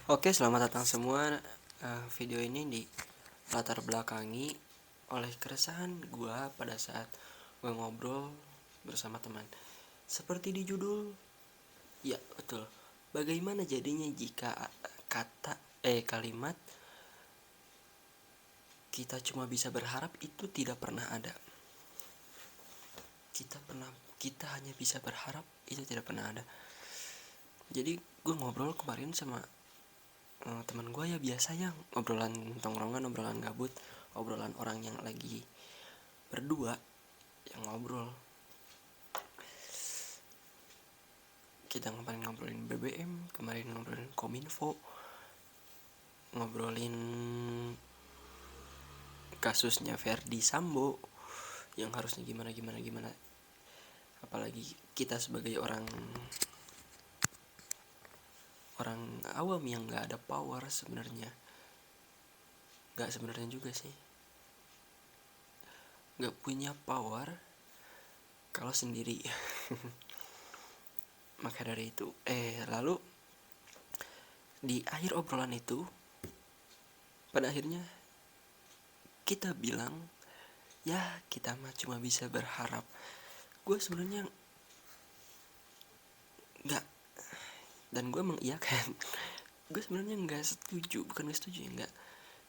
Oke, selamat datang semua. Video ini di latar belakangi oleh keresahan gue pada saat gue ngobrol bersama teman. Seperti di judul, ya betul. Bagaimana jadinya jika kalimat kita cuma bisa berharap itu tidak pernah ada. Kita hanya bisa berharap itu tidak pernah ada. Jadi gue ngobrol kemarin sama teman gue, ya biasanya obrolan tongkrongan, obrolan gabut, obrolan orang yang lagi berdua yang ngobrol. Kita ngobrolin BBM, kemarin ngobrolin Kominfo, ngobrolin kasusnya Verdi Sambo yang harusnya gimana. Apalagi kita sebagai orang awam yang nggak ada power sebenarnya. Nggak sebenarnya juga sih, nggak punya power kalau sendiri. Maka dari itu lalu di akhir obrolan itu pada akhirnya kita bilang, ya kita mah cuma bisa berharap. Gue sebenarnya nggak, dan gue mengiyakan. Gue sebenarnya nggak setuju, bukan nggak setuju ya,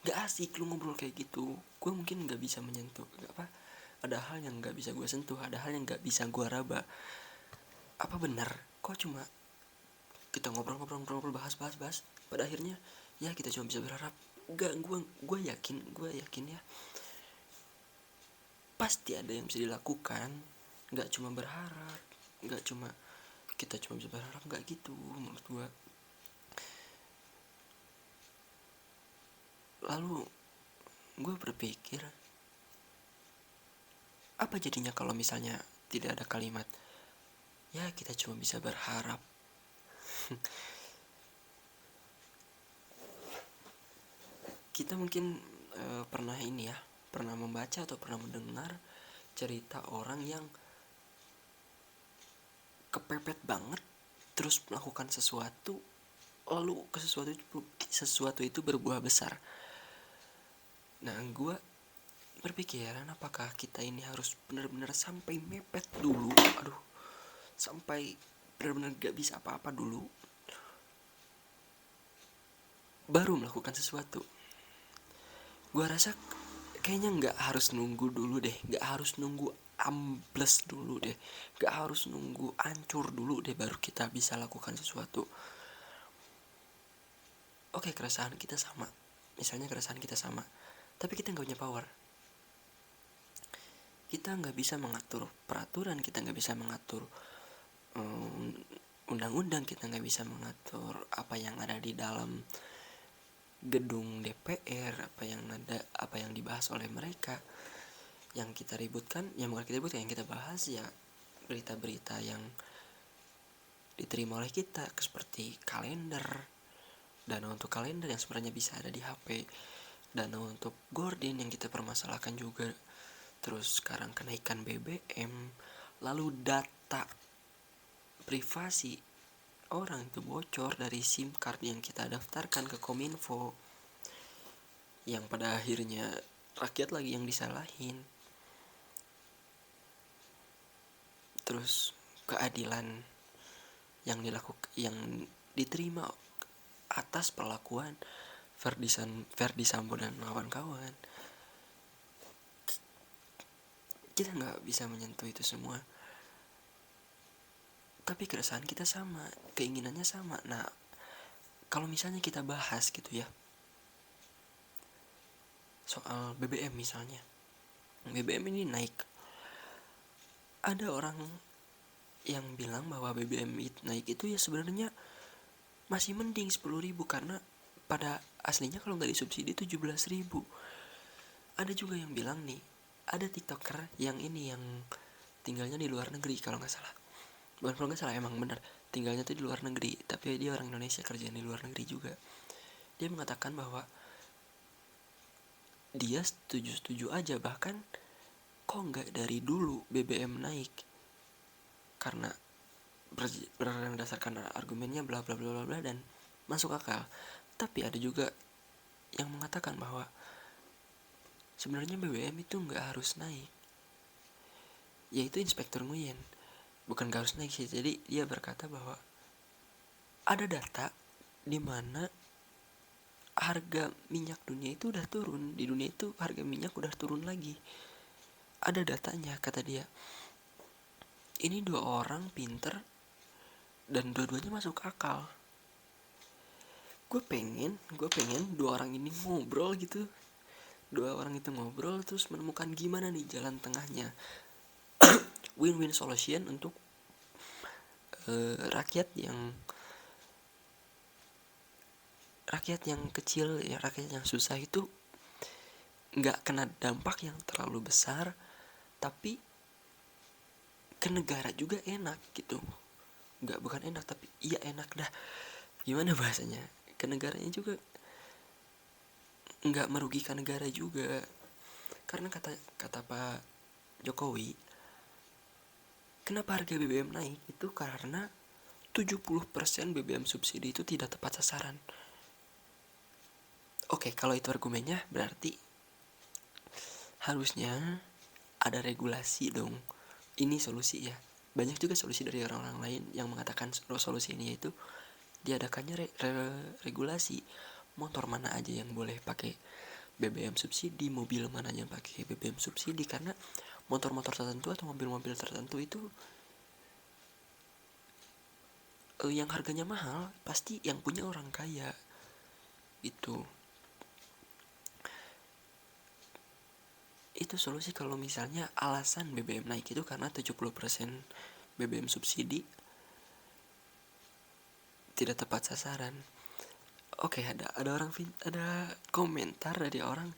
nggak asik lu ngobrol kayak gitu. Gue mungkin nggak bisa menyentuh, nggak apa, ada hal yang nggak bisa gue sentuh, ada hal yang nggak bisa gue raba. Apa benar kok cuma kita ngobrol bahas pada akhirnya ya kita cuma bisa berharap? Nggak, gue yakin ya pasti ada yang bisa dilakukan. Nggak cuma berharap, nggak cuma kita cuma bisa berharap, nggak gitu menurut gue. Lalu gue berpikir, apa jadinya kalau misalnya tidak ada kalimat ya kita cuma bisa berharap? Kita mungkin pernah membaca atau pernah mendengar cerita orang yang kepepet banget terus melakukan sesuatu, lalu sesuatu itu berbuah besar. Nah, gue berpikiran, apakah kita ini harus benar-benar sampai mepet dulu, sampai benar-benar gak bisa apa-apa dulu baru melakukan sesuatu? Gue rasa kayaknya gak harus nunggu dulu deh, gak harus nunggu ambles dulu deh, gak harus nunggu hancur dulu deh baru kita bisa lakukan sesuatu. Oke, keresahan kita sama, tapi kita gak punya power. Kita gak bisa mengatur peraturan, kita gak bisa mengatur undang-undang, kita gak bisa mengatur apa yang ada di dalam gedung DPR, apa yang dibahas oleh mereka. Yang kita ributkan, yang kita bahas ya berita-berita yang diterima oleh kita, seperti kalender, dana untuk kalender yang sebenarnya bisa ada di HP, dana untuk gorden yang kita permasalahkan juga, terus sekarang kenaikan BBM, lalu data privasi orang itu bocor dari SIM card yang kita daftarkan ke Kominfo, yang pada akhirnya rakyat lagi yang disalahin. Terus keadilan yang diterima atas perlakuan Verdi Sambo dan kawan-kawan. Kita nggak bisa menyentuh itu semua, tapi keresahan kita sama, keinginannya sama. Nah, kalau misalnya kita bahas gitu ya soal BBM misalnya, BBM ini naik, ada orang yang bilang bahwa BBM naik itu ya sebenarnya masih mending 10.000, karena pada aslinya kalau nggak disubsidi 17.000. Ada juga yang bilang nih, ada TikToker yang tinggalnya di luar negeri kalau nggak salah, emang benar tinggalnya tuh di luar negeri, tapi dia orang Indonesia kerjaan di luar negeri juga. Dia mengatakan bahwa dia setuju aja, bahkan kok nggak dari dulu BBM naik, karena berdasarkan argumennya bla bla bla bla, dan masuk akal. Tapi ada juga yang mengatakan bahwa sebenarnya BBM itu nggak harus naik, yaitu Inspektur Nguyen. Bukan nggak harus naik sih, jadi dia berkata bahwa ada data di mana harga minyak dunia itu udah turun. Di dunia itu harga minyak udah turun lagi. Ada datanya, kata dia. Ini 2 orang pinter dan dua-duanya masuk akal. Gue pengen 2 orang ini ngobrol gitu. 2 orang itu ngobrol terus menemukan gimana nih jalan tengahnya, win-win solution untuk rakyat yang kecil ya, rakyat yang susah itu nggak kena dampak yang terlalu besar, tapi ke negara juga enak gitu. Bukan enak, tapi iya enak dah, gimana bahasanya, ke negaranya juga nggak merugikan negara juga. Karena kata Pak Jokowi, kenapa harga BBM naik itu karena 70% BBM subsidi itu tidak tepat sasaran. Oke, kalau itu argumennya berarti harusnya ada regulasi dong. Ini solusi ya. Banyak juga solusi dari orang-orang lain yang mengatakan solusi ini, yaitu diadakannya regulasi. Motor mana aja yang boleh pakai BBM subsidi, mobil mana yang pakai BBM subsidi. Karena motor-motor tertentu atau mobil-mobil tertentu itu yang harganya mahal pasti yang punya orang kaya gitu. Itu solusi kalau misalnya alasan BBM naik itu karena 70% BBM subsidi tidak tepat sasaran. Oke, ada komentar dari orang.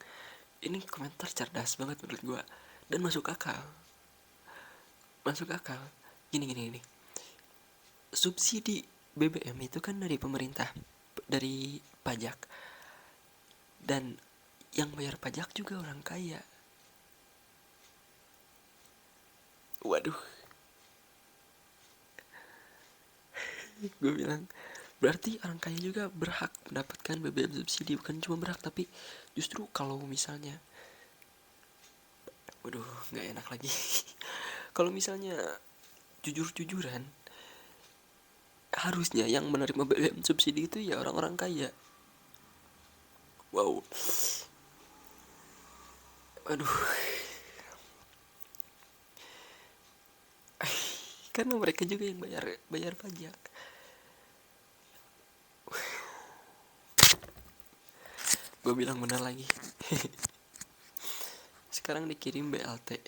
Ini komentar cerdas banget menurut gue dan masuk akal. Gini. Subsidi BBM itu kan dari pemerintah, dari pajak, dan yang bayar pajak juga orang kaya. Waduh, gue bilang berarti orang kaya juga berhak mendapatkan BBM subsidi. Bukan cuma berhak, tapi justru kalau misalnya, waduh, nggak enak lagi. Kalau misalnya jujur-jujuran, harusnya yang menerima BBM subsidi itu ya orang-orang kaya. Wow, aduh, karena mereka juga yang bayar pajak. Gue bilang benar lagi. Sekarang dikirim BLT.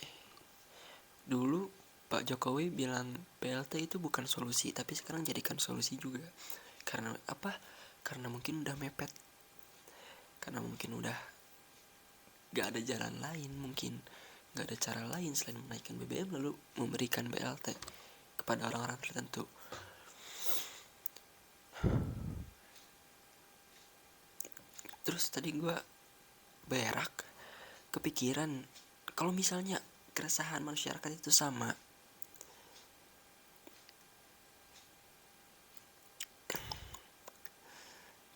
Dulu Pak Jokowi bilang BLT itu bukan solusi, tapi sekarang jadikan solusi juga. Karena apa? Karena mungkin udah mepet. Karena mungkin udah gak ada jalan lain, mungkin gak ada cara lain selain menaikkan BBM lalu memberikan BLT kepada orang-orang tertentu. Terus tadi gue berak, kepikiran kalau misalnya keresahan masyarakat itu sama,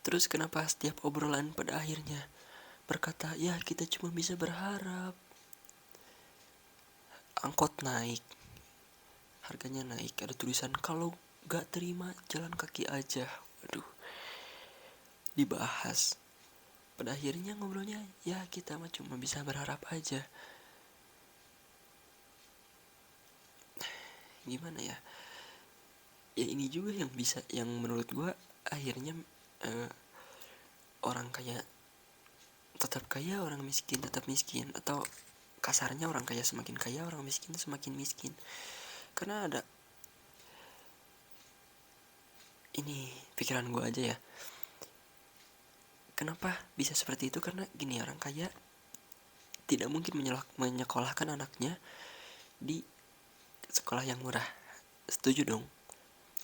terus kenapa setiap obrolan pada akhirnya berkata, ya kita cuma bisa berharap. Angkot naik, harganya naik, ada tulisan kalau gak terima jalan kaki aja. Waduh, dibahas. Pada akhirnya ngobrolnya, ya kita mah cuma bisa berharap aja. Gimana ya? Ya ini juga yang bisa, yang menurut gue akhirnya orang kaya tetap kaya, orang miskin tetap miskin. Atau kasarnya orang kaya semakin kaya, orang miskin semakin miskin. Karena ada, ini pikiran gue aja ya, kenapa bisa seperti itu? Karena gini, orang kaya tidak mungkin menyekolahkan anaknya di sekolah yang murah. Setuju dong?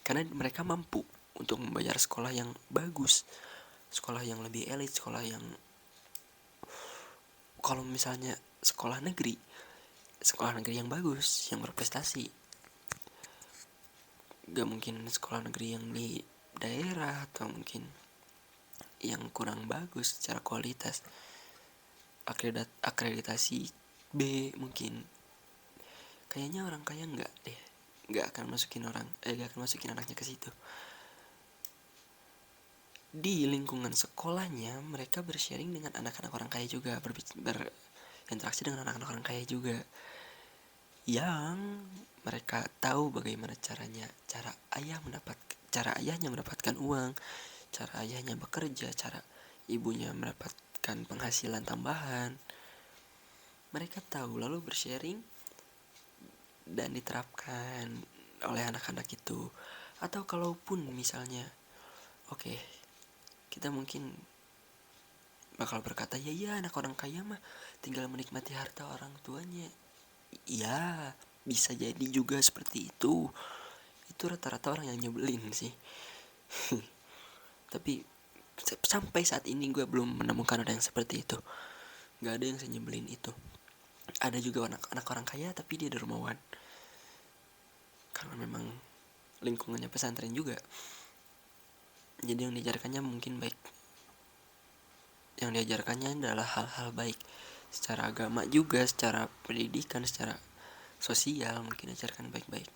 Karena mereka mampu untuk membayar sekolah yang bagus, sekolah yang lebih elit, sekolah yang, kalau misalnya sekolah negeri yang bagus, yang berprestasi. Gak mungkin sekolah negeri yang di daerah atau mungkin yang kurang bagus secara kualitas. Akreditasi B mungkin. Kayaknya orang kaya nggak akan masukin anaknya ke situ. Di lingkungan sekolahnya mereka bersharing dengan anak-anak orang kaya juga, berinteraksi dengan anak-anak orang kaya juga, yang mereka tahu bagaimana cara ayahnya mendapatkan uang, cara ayahnya bekerja, cara ibunya mendapatkan penghasilan tambahan. Mereka tahu lalu bersharing dan diterapkan oleh anak-anak itu. Atau kalaupun misalnya kita mungkin bakal berkata, ya anak orang kaya mah tinggal menikmati harta orang tuanya. Ya bisa jadi juga seperti itu. Itu rata-rata orang yang nyebelin sih. Tapi sampai saat ini gue belum menemukan ada yang seperti itu. Gak ada yang senyebelin itu. Ada juga anak orang kaya tapi dia dermawan, karena memang lingkungannya pesantren juga. Jadi yang diajarkannya mungkin baik. Yang diajarkannya adalah hal-hal baik secara agama juga, secara pendidikan, secara sosial mungkin diajarkan baik-baik.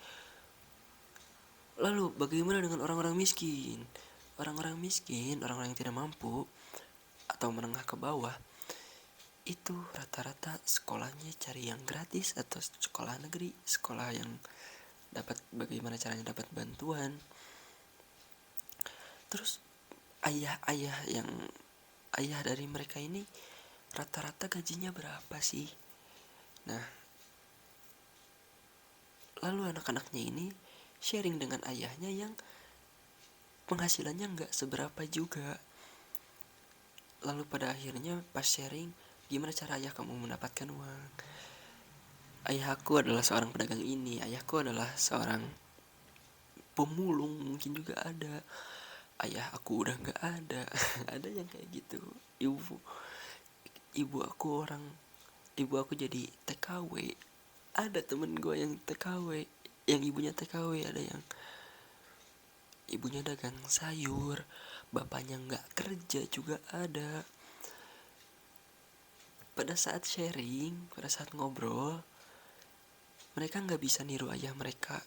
Lalu bagaimana dengan orang-orang miskin? Orang-orang miskin, orang-orang yang tidak mampu atau menengah ke bawah, itu rata-rata sekolahnya cari yang gratis atau sekolah negeri, sekolah yang bagaimana caranya dapat bantuan. Terus ayah dari mereka ini rata-rata gajinya berapa sih? Nah, lalu anak-anaknya ini sharing dengan ayahnya yang penghasilannya nggak seberapa juga. Lalu pada akhirnya pas sharing, gimana cara ayah kamu mendapatkan uang? Ayahku adalah seorang pedagang ini, ayahku adalah seorang pemulung, mungkin juga ada. Ayah aku udah nggak ada. Ada yang kayak gitu. Ibu aku jadi TKW. Ada temen gue yang TKW, yang ibunya TKW. Ada yang ibunya dagang sayur, bapaknya nggak kerja juga ada. Pada saat sharing, pada saat ngobrol, mereka nggak bisa niru ayah mereka.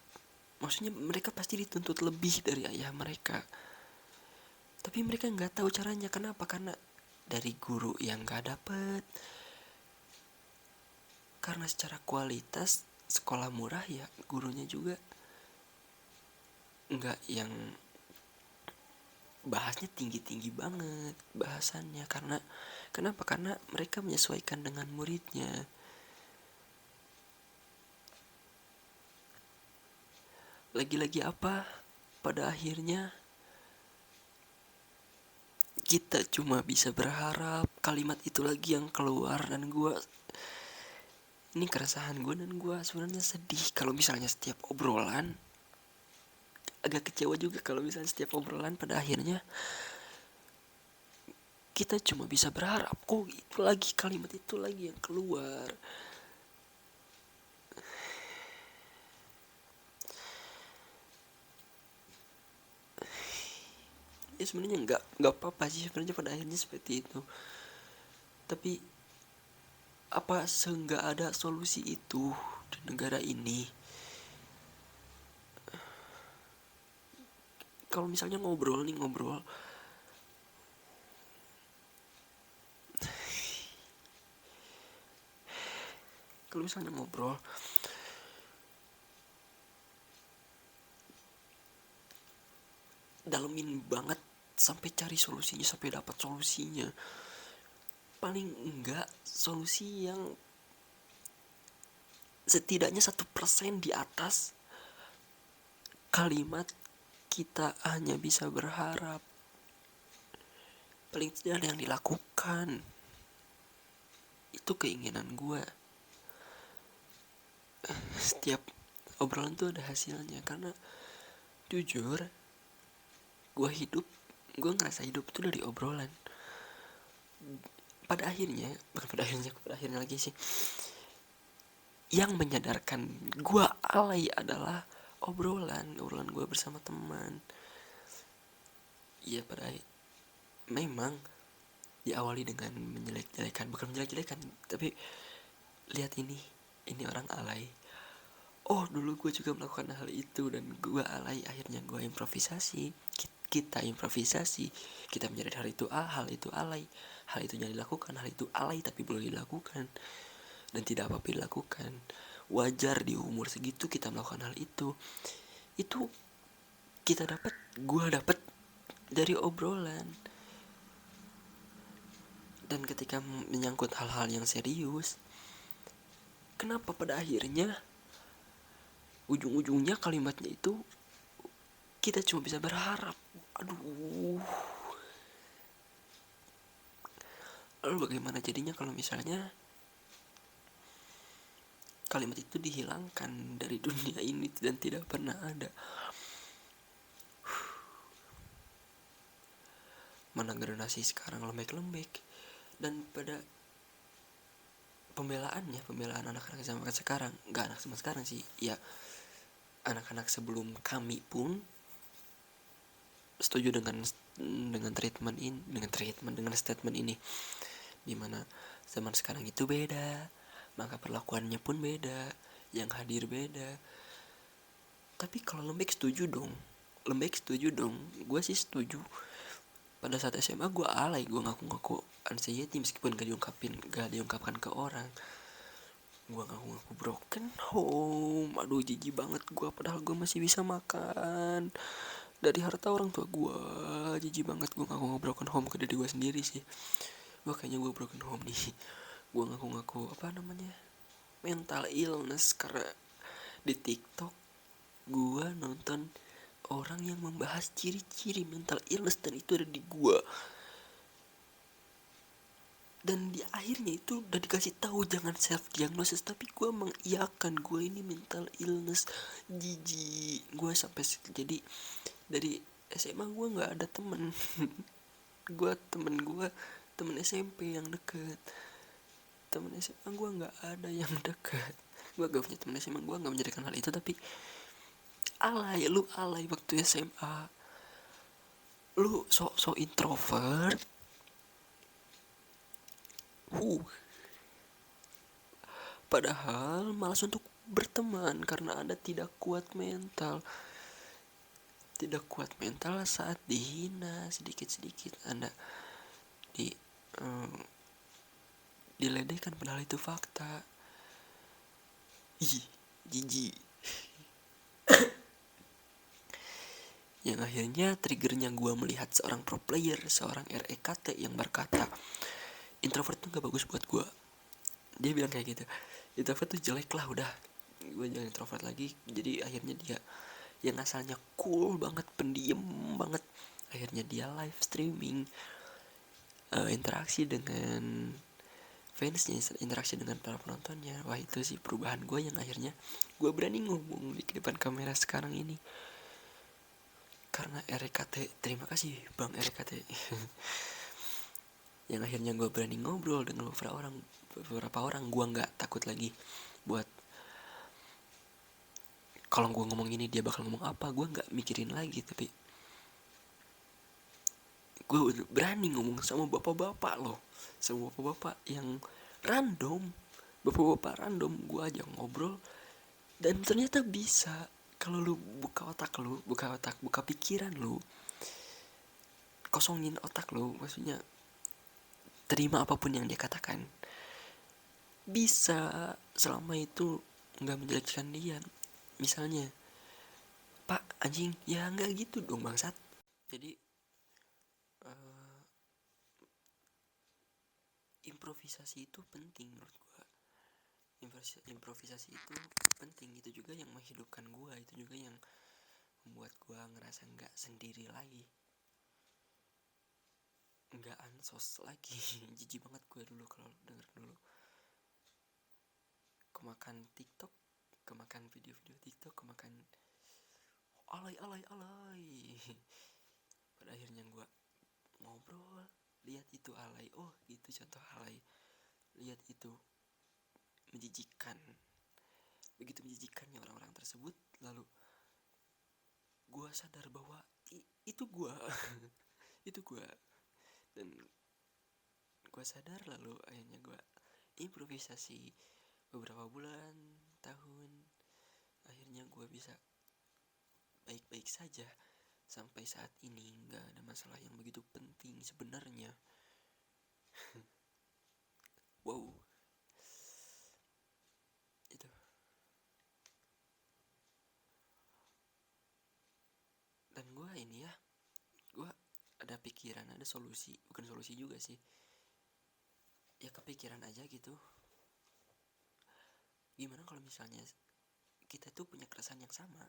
Maksudnya mereka pasti dituntut lebih dari ayah mereka. Tapi mereka nggak tahu caranya. Kenapa? Karena dari guru yang nggak dapet. Karena secara kualitas sekolah murah ya, gurunya juga nggak yang bahasnya tinggi-tinggi banget bahasannya. Kenapa? Karena mereka menyesuaikan dengan muridnya. Lagi-lagi apa? Pada akhirnya kita cuma bisa berharap kalimat itu lagi yang keluar. Dan ini keresahan gue, dan gue sebenarnya sedih kalau misalnya setiap obrolan, agak kecewa juga kalau misalnya setiap obrolan pada akhirnya kita cuma bisa berharap. Itu lagi, kalimat itu lagi yang keluar. Ya sebenarnya nggak apa-apa sih sebenarnya pada akhirnya seperti itu. Tapi apa seenggak ada solusi itu di negara ini? Kalau misalnya ngobrol, kalau misalnya ngobrol, dalemin banget sampai cari solusinya, sampai dapat solusinya. Paling enggak solusi yang setidaknya 1% di atas kalimat kita hanya bisa berharap. Paling tidak ada yang dilakukan. Itu keinginan gue. Setiap obrolan tuh ada hasilnya. Karena jujur, gue ngerasa hidup tuh dari obrolan. Pada akhirnya lagi sih, yang menyadarkan gue alay adalah obrolan gue bersama teman. Iya, memang diawali dengan menjelek-jelekan, bukan menjelek-jelekan, tapi lihat ini orang alay. Oh dulu gue juga melakukan hal itu dan gue alay, akhirnya gue improvisasi, kita improvisasi, kita menjadi hal itu alay, hal itu jangan dilakukan, hal itu alay tapi boleh dilakukan dan tidak apa-apa dilakukan. Wajar di umur segitu kita melakukan hal itu kita dapat, gue dapat dari obrolan. Dan ketika menyangkut hal-hal yang serius, kenapa pada akhirnya ujung-ujungnya kalimatnya itu kita cuma bisa berharap. Aduh. Lalu bagaimana jadinya kalau misalnya kalimat itu dihilangkan dari dunia ini dan tidak pernah ada? Mana generasi sekarang lembek-lembek. Dan pada pembelaan anak-anak zaman sekarang, gak anak zaman sekarang sih, ya anak-anak sebelum kami pun setuju dengan statement ini, dimana zaman sekarang itu beda, maka perlakuannya pun beda, yang hadir beda. Tapi kalau lembek setuju dong, gue sih setuju. Pada saat SMA gue alay, gue ngaku-ngaku anxiety meskipun gak diungkapkan ke orang. Gue ngaku-ngaku broken home, aduh jijik banget gue, padahal gue masih bisa makan dari harta orang tua gue. Jijik banget gue ngaku-ngaku broken home ke diri gue sendiri sih. Gue kayaknya gue broken home nih. Gue ngaku-ngaku mental illness karena di TikTok gue nonton orang yang membahas ciri-ciri mental illness dan itu ada di gue. Dan di akhirnya itu udah dikasih tahu jangan self diagnosis, tapi gue mengiyakan gue ini mental illness. Jijik gue sampai jadi dari SMA gue nggak ada temen. Temen SMP yang deket, temen SMA gue nggak ada yang deket. Gue gak punya temen SMA, gue nggak menjadikan hal itu, tapi alay waktu SMA. Lu so introvert. Padahal malas untuk berteman karena Anda tidak kuat mental. Tidak kuat mental saat dihina sedikit-sedikit. Anda diledekkan padahal itu fakta. Ih, jijik. Yang akhirnya triggernya gue melihat seorang pro player, seorang REKT yang berkata introvert tuh gak bagus buat gue. Dia bilang kayak gitu, introvert tuh jelek lah, udah gue jangan introvert lagi. Jadi akhirnya dia yang asalnya cool banget, pendiam banget, akhirnya dia live streaming, interaksi dengan fansnya, interaksi dengan para penontonnya. Wah itu sih perubahan gue yang akhirnya gue berani ngomong di depan kamera sekarang ini. Karena RKT, terima kasih Bang RKT. Yang akhirnya gue berani ngobrol dengan beberapa orang. Gue gak takut lagi buat kalau gue ngomong ini dia bakal ngomong apa, gue gak mikirin lagi. Tapi gue berani ngomong sama bapak-bapak loh, sama bapak-bapak yang random, bapak-bapak random. Gue ajak ngobrol dan ternyata bisa. Kalau lu buka pikiran lu, kosongin otak lu, maksudnya terima apapun yang dia katakan, bisa selama itu nggak menjelekkan dia. Misalnya, Pak anjing, ya nggak gitu dong bangsat. Jadi improvisasi itu penting menurut gue. Improvisasi itu penting, itu juga yang menghidupkan gue, itu juga yang membuat gue ngerasa nggak sendiri lagi, nggak ansos lagi. Jijik banget gue dulu kalau denger dulu kemakan TikTok, kemakan video-video TikTok, kemakan alay. Pada akhirnya gue ngobrol, lihat itu alay, oh itu contoh alay, lihat itu menjijikkan. Begitu menjijikkannya orang-orang tersebut, lalu gue sadar bahwa itu gue itu gue. Dan gue sadar, lalu akhirnya gue improvisasi beberapa bulan, tahun, akhirnya gue bisa baik-baik saja sampai saat ini. Nggak ada masalah yang begitu penting sebenarnya. Wow, itu. Dan gue ini ya, gue ada pikiran, ada solusi, bukan solusi juga sih, ya kepikiran aja gitu. Gimana kalau misalnya kita tuh punya keresahan yang sama,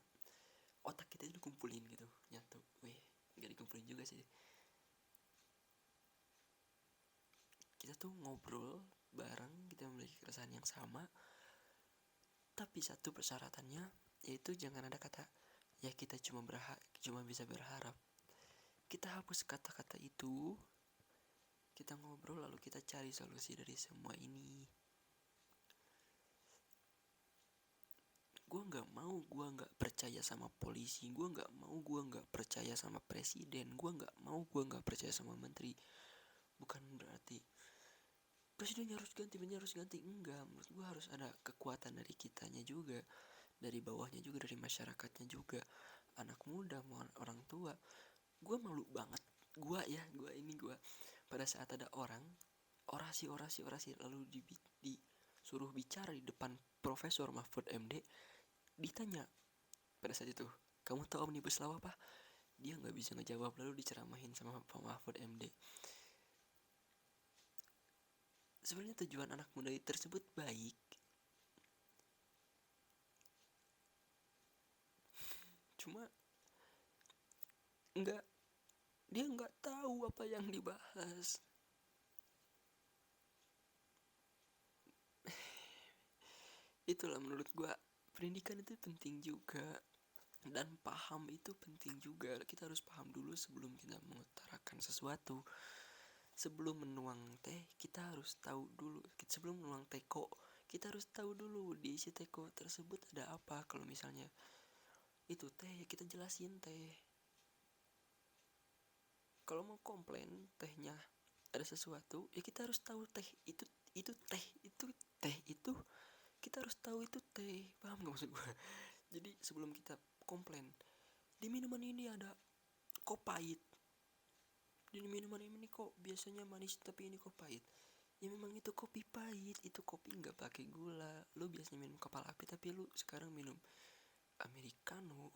otak kita itu dikumpulin gitu, nyatu. Weh, nggak dikumpulin juga sih, kita tuh ngobrol bareng, kita memiliki keresahan yang sama, tapi satu persyaratannya, yaitu jangan ada kata ya kita cuma bisa berharap. Kita hapus kata-kata itu, kita ngobrol lalu kita cari solusi dari semua ini. Gue nggak percaya sama polisi, gue nggak percaya sama presiden, gue nggak percaya sama menteri. Bukan berarti presiden harus ganti, enggak. Menurut gue harus ada kekuatan dari kitanya juga, dari bawahnya juga, dari masyarakatnya juga, anak muda mau orang tua. Gue malu banget, gue pada saat ada orang orasi lalu disuruh bicara di depan Profesor Mahfud MD, ditanya pada saat itu, kamu tahu Omnibus Law apa? Dia nggak bisa ngejawab, lalu diceramahin sama Pak Mahfud MD. Sebenarnya tujuan anak muda tersebut baik, cuma nggak dia nggak tahu apa yang dibahas. Itulah menurut gue, pendidikan itu penting juga, dan paham itu penting juga. Kita harus paham dulu sebelum kita mengutarakan sesuatu. Sebelum menuang teh, kita harus tahu dulu. Sebelum menuang teko, kita harus tahu dulu di isi teko tersebut ada apa. Kalau misalnya itu teh, ya kita jelasin teh. Kalau mau komplain tehnya ada sesuatu, ya kita harus tahu teh itu teh itu kita harus tahu itu teh. Paham gak maksud gue? Jadi sebelum kita komplain, di minuman ini ada kok pahit, di minuman ini kok biasanya manis tapi ini kok pahit. Ya memang itu kopi pahit, itu kopi nggak pakai gula. Lu biasanya minum kepala api, tapi lu sekarang minum americano.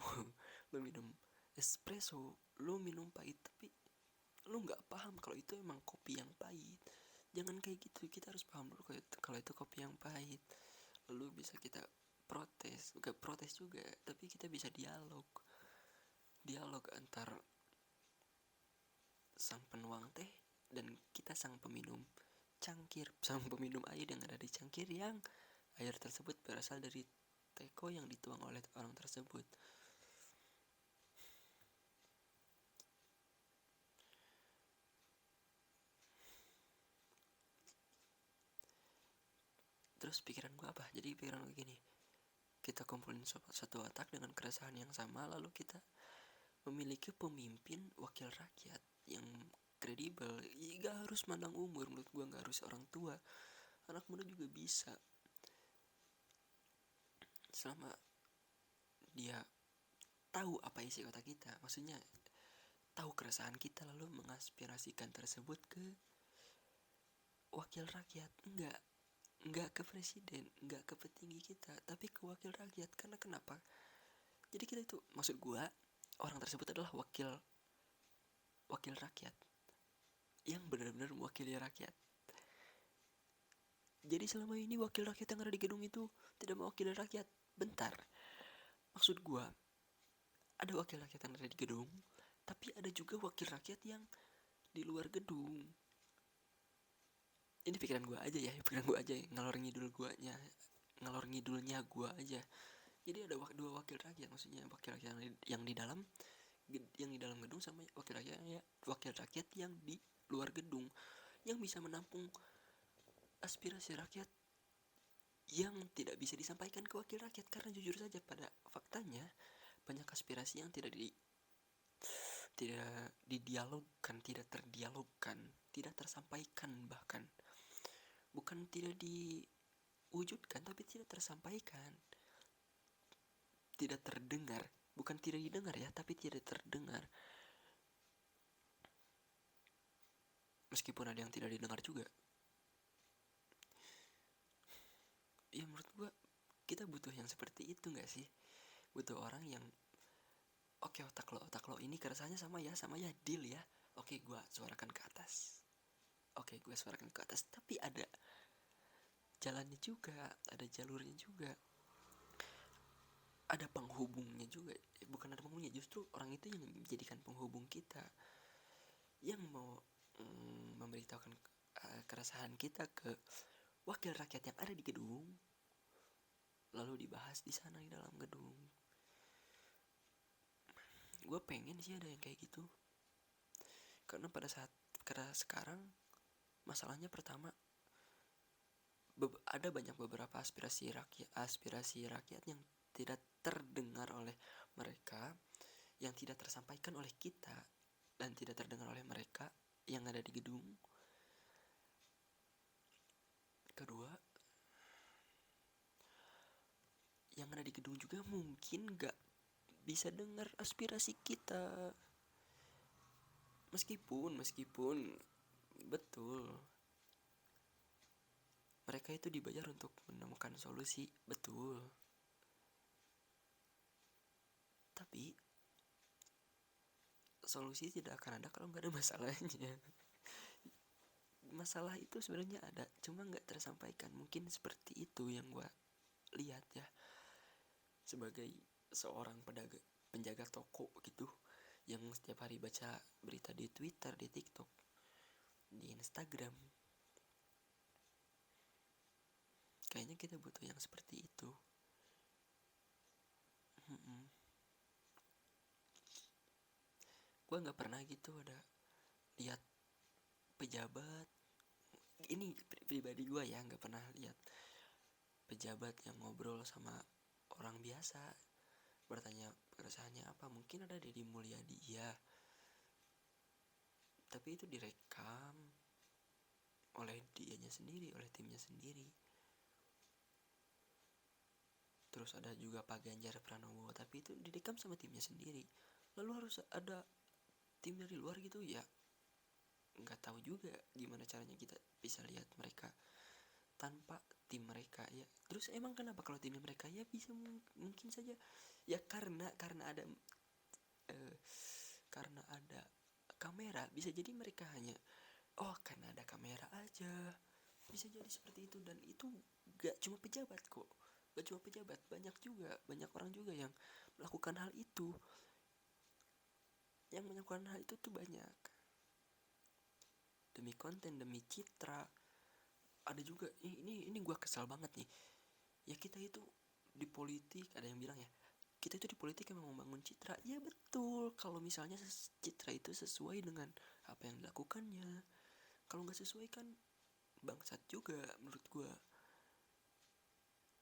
Lu minum espresso, lu minum pahit, tapi lu nggak paham kalau itu emang kopi yang pahit. Jangan kayak gitu, kita harus paham dulu kalau itu kopi yang pahit. Lalu bisa kita protes, bukan protes juga, tapi kita bisa dialog antar sang penuang teh dan kita sang peminum peminum air yang ada di cangkir, yang air tersebut berasal dari teko yang dituang oleh orang tersebut. Terus pikiran gue apa? Jadi pikiran gue gini, kita kumpulin satu otak dengan keresahan yang sama, lalu kita memiliki pemimpin wakil rakyat yang kredibel. Gak harus mandang umur, menurut gue gak harus orang tua, anak muda juga bisa, selama dia tahu apa isi otak kita. Maksudnya tahu keresahan kita lalu mengaspirasikan tersebut ke wakil rakyat. Enggak ke presiden, enggak ke petinggi kita, tapi ke wakil rakyat. Karena kenapa? Jadi kita itu, maksud gua, orang tersebut adalah wakil rakyat yang benar-benar mewakili rakyat. Jadi selama ini wakil rakyat yang ada di gedung itu tidak mewakili rakyat. Bentar, maksud gua, ada wakil rakyat yang ada di gedung, tapi ada juga wakil rakyat yang di luar gedung. Ini pikiran gue aja ya, ngalor ngidulnya gue aja. Jadi ada dua wakil rakyat, maksudnya wakil rakyat yang di dalam gedung, sama wakil rakyat yang di luar gedung, yang bisa menampung aspirasi rakyat yang tidak bisa disampaikan ke wakil rakyat. Karena jujur saja pada faktanya banyak aspirasi yang tidak tidak didialogkan, tidak terdialogkan, tidak tersampaikan, bahkan bukan tidak diwujudkan tapi tidak tersampaikan, tidak terdengar, bukan tidak didengar ya, tapi tidak terdengar. Meskipun ada yang tidak didengar juga. Ya menurut gua kita butuh yang seperti itu gak sih? Butuh orang yang oke, otak lo ini keresahannya sama ya, deal ya. Oke, gua suarakan ke atas. Oke, gue suarakan ke atas, tapi ada jalannya juga, ada jalurnya juga, ada penghubungnya juga. Bukan ada penghubungnya, justru orang itu yang menjadikan penghubung kita, yang mau memberitahukan keresahan kita ke wakil rakyat yang ada di gedung, lalu dibahas di sana di dalam gedung. Gue pengen sih ada yang kayak gitu, karena sekarang masalahnya pertama, ada banyak beberapa aspirasi rakyat yang tidak terdengar oleh mereka, yang tidak tersampaikan oleh kita, dan tidak terdengar oleh mereka yang ada di gedung. Kedua, yang ada di gedung juga mungkin gak bisa dengar aspirasi kita. Meskipun betul, mereka itu dibayar untuk menemukan solusi, betul. Tapi solusi tidak akan ada kalau nggak ada masalahnya. Masalah itu sebenarnya ada, cuma nggak tersampaikan. Mungkin seperti itu yang gue lihat ya, sebagai seorang penjaga toko gitu, yang setiap hari baca berita di Twitter, di TikTok, di Instagram. Kayaknya kita butuh yang seperti itu. Gue nggak pernah gitu ada lihat pejabat, ini pribadi gue ya, nggak pernah lihat pejabat yang ngobrol sama orang biasa, bertanya keresahannya apa. Mungkin ada Deddy Mulyadi ya, tapi itu direkam oleh dianya sendiri, oleh timnya sendiri. Terus ada juga Pak Ganjar Pranowo, tapi itu direkam sama timnya sendiri. Lalu harus ada tim dari luar gitu ya, nggak tahu juga gimana caranya kita bisa lihat mereka tanpa tim mereka ya. Terus emang kenapa kalau tim mereka ya bisa mungkin saja ya, karena ada karena ada kamera. Bisa jadi mereka hanya karena ada kamera aja, bisa jadi seperti itu. Dan itu gak cuma pejabat kok, gak cuma pejabat, banyak orang juga yang melakukan hal itu. Yang melakukan hal itu tuh banyak, demi konten, demi citra. Ada juga ini gue kesal banget nih ya, kita itu di politik, ada yang bilang ya, kita itu di politik emang membangun citra. Ya betul, kalau misalnya citra itu sesuai dengan apa yang dilakukannya. Kalau nggak sesuai kan bangsat juga menurut gue.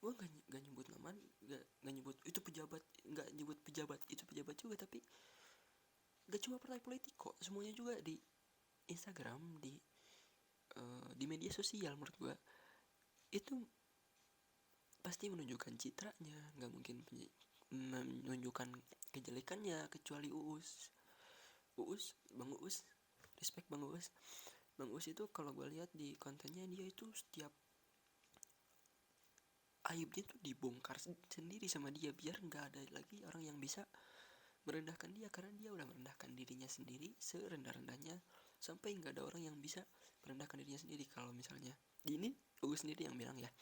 Gue nggak nyebut nama, nggak nyebut itu pejabat, nggak nyebut pejabat itu pejabat juga. Tapi nggak cuma partai politik kok, semuanya juga di Instagram, di media sosial. Menurut gue itu pasti menunjukkan citranya, nggak mungkin menunjukkan kejelekannya, kecuali Bang Uus, respect Bang Uus. Bang Uus itu kalau gue lihat di kontennya, dia itu setiap aibnya tuh dibongkar sendiri sama dia, biar nggak ada lagi orang yang bisa merendahkan dia, karena dia udah merendahkan dirinya sendiri serendah-rendahnya, sampai nggak ada orang yang bisa merendahkan dirinya sendiri. Kalau misalnya ini Uus sendiri yang bilang ya,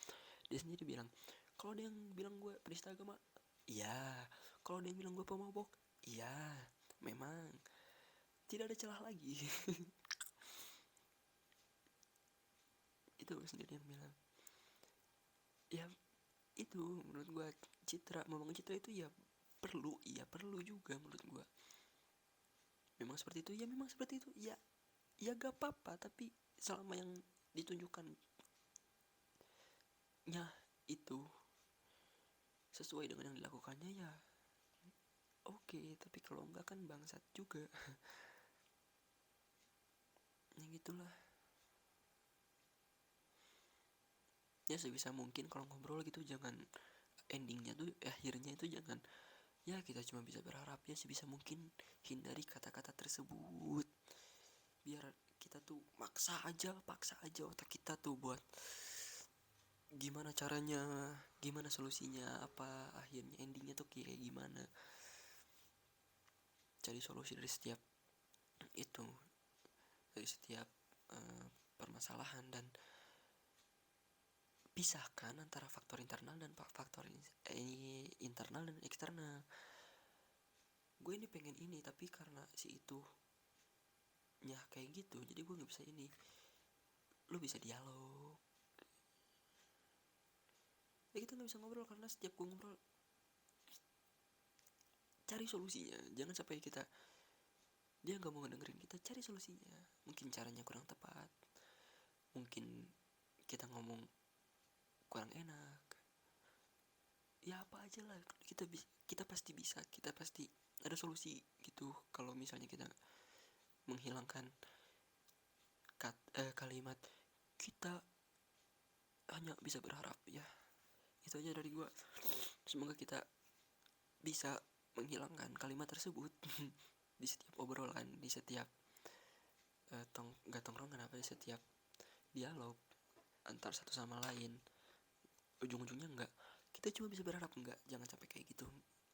dia sendiri bilang, kalau ada yang bilang gue penista agama, iya. Kalau ada yang bilang gue pemabok, iya. Memang tidak ada celah lagi. Itu sendiri yang bilang. Ya itu menurut gue, membangun citra itu ya perlu juga menurut gue. Memang seperti itu ya, memang seperti itu ya, ya gak apa-apa. Tapi selama yang ditunjukkan itu sesuai dengan yang dilakukannya, ya oke, tapi kalau enggak kan bangsat juga. Ya gitulah. Ya sebisa mungkin kalau ngobrol gitu jangan endingnya tuh, akhirnya itu jangan, ya kita cuma bisa berharap ya sebisa mungkin hindari kata-kata tersebut, biar kita tuh paksa aja otak kita tuh buat gimana caranya, gimana solusinya, apa akhirnya endingnya tuh kayak gimana. Cari solusi dari setiap itu, dari setiap permasalahan, dan pisahkan antara faktor internal dan faktor internal dan eksternal. Gue ini pengen ini tapi karena si itu nya kayak gitu jadi gue nggak bisa ini. Lu bisa dialog, ya kita nggak bisa ngobrol karena setiap gue ngobrol cari solusinya. Jangan sampai kita dia nggak mau ngedengerin kita, cari solusinya. Mungkin caranya kurang tepat, mungkin kita ngomong kurang enak, ya apa aja lah, kita pasti bisa, kita pasti ada solusi gitu. Kalau misalnya kita menghilangkan kalimat, kita hanya bisa berharap. Ya itu aja dari gua, semoga kita bisa menghilangkan kalimat tersebut di setiap obrolan, di setiap tongkrongan, apa di setiap dialog antar satu sama lain. Ujung-ujungnya enggak, kita cuma bisa berharap enggak, jangan sampai kayak gitu.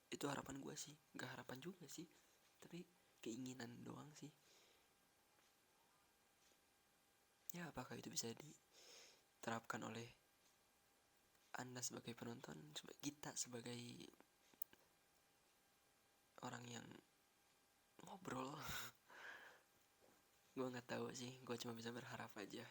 Itu harapan gue sih, enggak harapan juga sih, tapi keinginan doang sih. Ya apakah itu bisa diterapkan oleh anda sebagai penonton, kita sebagai orang yang ngobrol? Gue nggak tahu sih, gue cuma bisa berharap aja.